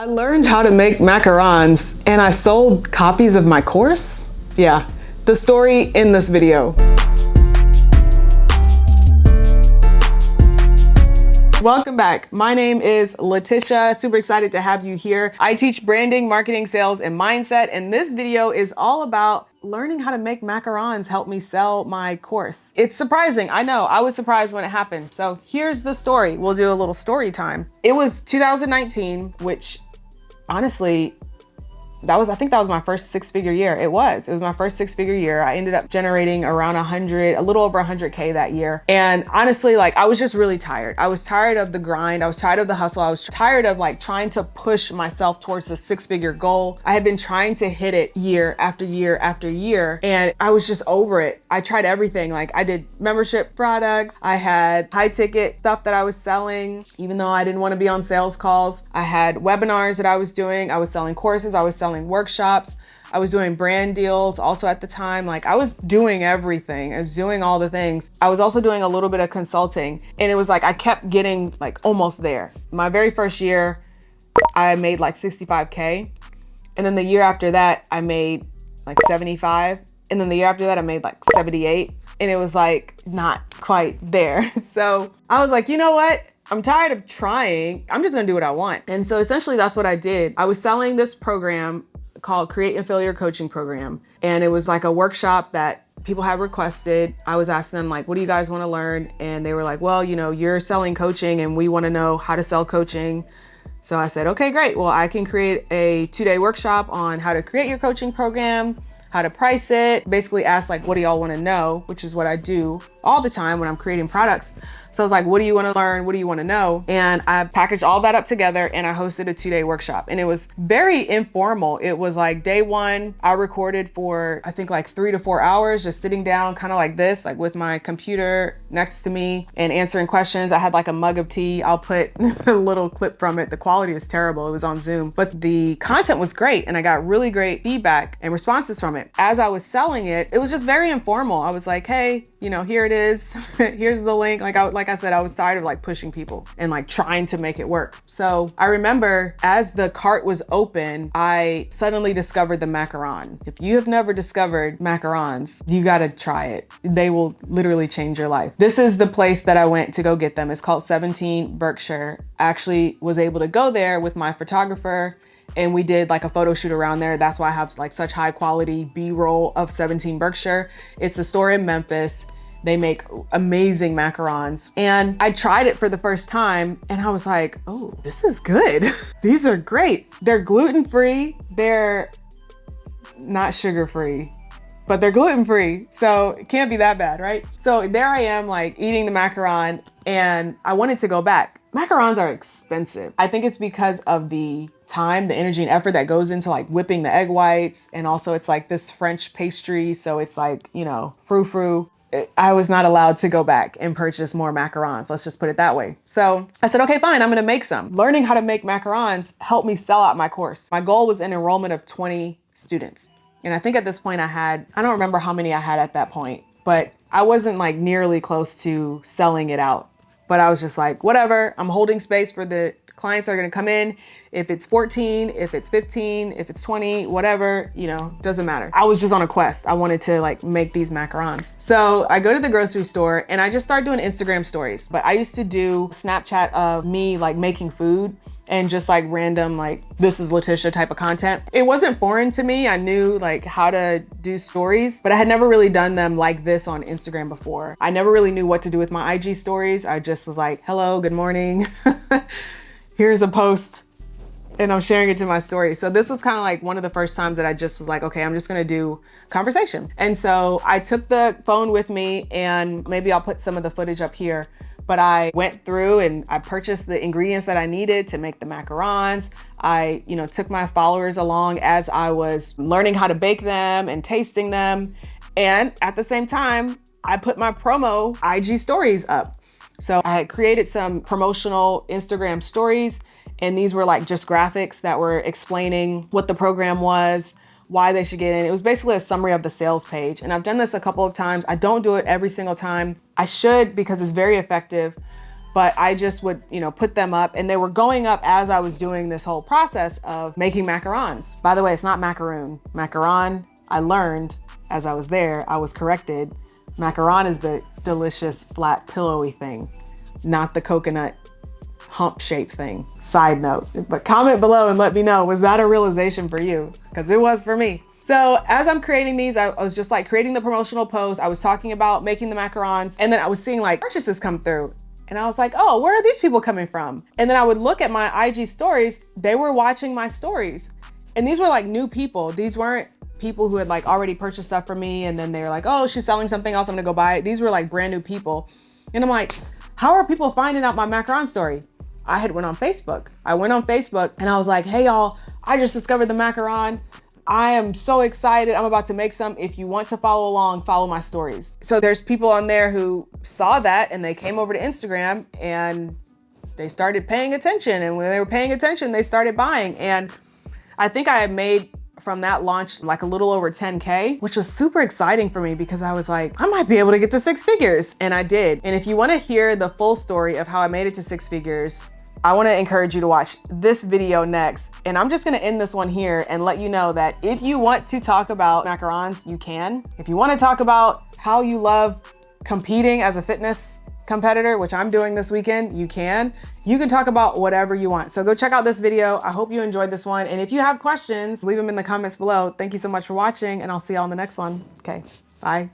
I learned how to make macarons and I sold copies of my course. Yeah, the story in this video. Welcome back. My name is LaTisha. Super excited to have you here. I teach branding, marketing, sales, and mindset. And this video is all about learning how to make macarons help me sell my course. It's surprising. I know. I was surprised when it happened. So here's the story. We'll do a little story time. It was 2019, which honestly, I think that was my first six-figure year. It was my first six-figure year. I ended up generating around a little over 100K that year. And honestly, I was just really tired. I was tired of the grind. I was tired of the hustle. I was tired of trying to push myself towards the six-figure goal. I had been trying to hit it year after year after year. And I was just over it. I tried everything. I did membership products. I had high ticket stuff that I was selling, even though I didn't want to be on sales calls. I had webinars that I was doing. I was selling courses. I was selling workshops. I was doing brand deals also at the time. I was doing everything. I was doing all the things. I was also doing a little bit of consulting, and it was I kept getting almost there. My very first year, I made 65K. And then the year after that, I made 75. And then the year after that, I made 78. And it was not quite there. So I was you know what? I'm tired of trying. I'm just gonna do what I want. And so essentially that's what I did. I was selling this program called Create and Failure Coaching Program. And it was a workshop that people had requested. I was asking them what do you guys wanna learn? And they were well, you're selling coaching and we wanna know how to sell coaching. So I said, okay, great. Well, I can create a 2-day workshop on how to create your coaching program, how to price it, basically ask what do y'all wanna know, which is what I do all the time when I'm creating products. So I was what do you wanna learn? What do you wanna know? And I packaged all that up together and I hosted a 2-day workshop. And it was very informal. It was day one, I recorded for, I think 3 to 4 hours, just sitting down kind of like this, with my computer next to me and answering questions. I had a mug of tea. I'll put a little clip from it. The quality is terrible. It was on Zoom, but the content was great. And I got really great feedback and responses from it. As I was selling it, it was just very informal. I was hey, here it is. Here's the link. Like I said, I was tired of pushing people and trying to make it work. So I remember as the cart was open, I suddenly discovered the macaron. If you have never discovered macarons, you gotta try it. They will literally change your life. This is the place that I went to go get them. It's called 17 Berkshire. I actually was able to go there with my photographer and we did a photo shoot around there. That's why I have such high quality B-roll of 17 Berkshire. It's a store in Memphis. They make amazing macarons. And I tried it for the first time and I was oh, this is good. These are great. They're gluten-free. They're not sugar-free, but they're gluten-free. So it can't be that bad, right? So there I am eating the macaron and I wanted to go back. Macarons are expensive. I think it's because of the time, the energy and effort that goes into whipping the egg whites. And also it's this French pastry. So it's frou-frou. I was not allowed to go back and purchase more macarons. Let's just put it that way. So I said, okay, fine, I'm gonna make some. Learning how to make macarons helped me sell out my course. My goal was an enrollment of 20 students. And I think at this point I don't remember how many I had at that point, but I wasn't nearly close to selling it out. But I was just whatever, I'm holding space for the clients that are gonna come in. If it's 14, if it's 15, if it's 20, whatever, doesn't matter. I was just on a quest. I wanted to make these macarons. So I go to the grocery store and I just started doing Instagram stories. But I used to do Snapchat of me making food and just random, this is LaTisha type of content. It wasn't foreign to me. I knew how to do stories, but I had never really done them like this on Instagram before. I never really knew what to do with my IG stories. I just was hello, good morning. Here's a post and I'm sharing it to my story. So this was kind of one of the first times that I just was okay, I'm just gonna do conversation. And so I took the phone with me and maybe I'll put some of the footage up here, but I went through and I purchased the ingredients that I needed to make the macarons. I, took my followers along as I was learning how to bake them and tasting them. And at the same time, I put my promo IG stories up. So I had created some promotional Instagram stories, and these were just graphics that were explaining what the program was, why they should get in. It was basically a summary of the sales page. And I've done this a couple of times. I don't do it every single time. I should because it's very effective. but I just would, put them up, and they were going up as I was doing this whole process of making macarons. By the way, it's not macaroon. Macaron, I learned as I was there, I was corrected. Macaron is the delicious, flat, pillowy thing, not the coconut hump shaped thing. Side note, but comment below and let me know, was that a realization for you? Because it was for me. So as I'm creating these, I was just like creating the promotional post. I was talking about making the macarons, and then I was seeing like purchases come through. And I was like, oh, where are these people coming from? And then I would look at my IG stories. They were watching my stories. And these were like new people. These weren't people who had like already purchased stuff from me, and then they were like, oh, she's selling something else, I'm gonna go buy it. These were like brand new people. And I'm like, how are people finding out my macaron story? I had went on Facebook. I went on Facebook and I was like, hey y'all, I just discovered the macaron. I am so excited. I'm about to make some. If you want to follow along, follow my stories. So there's people on there who saw that and they came over to Instagram and they started paying attention. And when they were paying attention, they started buying. And I think I had made from that launch like a little over 10K, which was super exciting for me because I was like, I might be able to get to 6 figures. And I did. And if you want to hear the full story of how I made it to 6 figures, I want to encourage you to watch this video next. And I'm just going to end this one here and let you know that if you want to talk about macarons, you can. If you want to talk about how you love competing as a fitness competitor, which I'm doing this weekend, you can. You can talk about whatever you want. So go check out this video. I hope you enjoyed this one. And if you have questions, leave them in the comments below. Thank you so much for watching, and I'll see y'all in the next one. Okay, bye.